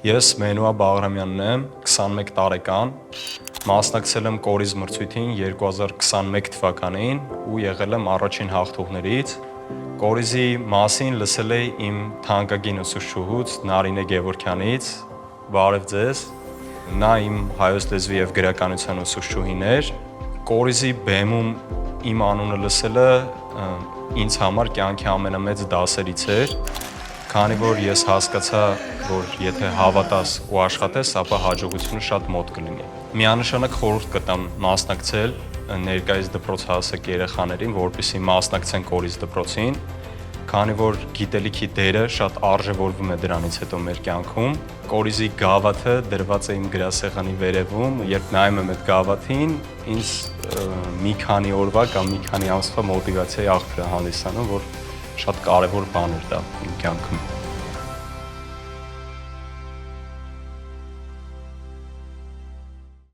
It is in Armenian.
Ես Մենուա Բաղրամյանն եմ, 21 տարեկան, մասնակցել եմ կորիզ մրցույթին 2021 թվականին ու եղել եմ առաջին հաղթողներից։ Կորիզի մասին լսել էի իմ թանկագին ուսուցչուհուց Նարինե Գևորգյանից, բարև ձեզ, նա իմ հայոց լեզվի և գրականության ուսուցչուհին էր։ Կորիզի բեմում իմ անունը լսելը ինձ համար կյանքի ամենամեծ դասերից էր, քանի որ ես հասկացա, որ եթե հավատաս ու աշխատես, ապա հաջողությունը շատ մոտ կլինի։ Միանշանակ խորհուրդ կտամ մասնակցել ներկայիս դպրոցահասակ երեխաներին, որպեսզի մասնակցեն կորիզ դպրոցին, քանի որ գիտելիքի դերը շատ արժևորվում է դրանից հետո մեր կյանքում։ Կորիզի գավաթը դրված է իմ գրասեղանի վերևում, երբ նայում եմ այդ գավաթին, ինձ մի քանի օրվա կամ մի քանի ամսվա մոտիվացիայի աղբյուր է հանդիսանում, որ շատ կարևոր բան էր դա իմ կյանքում։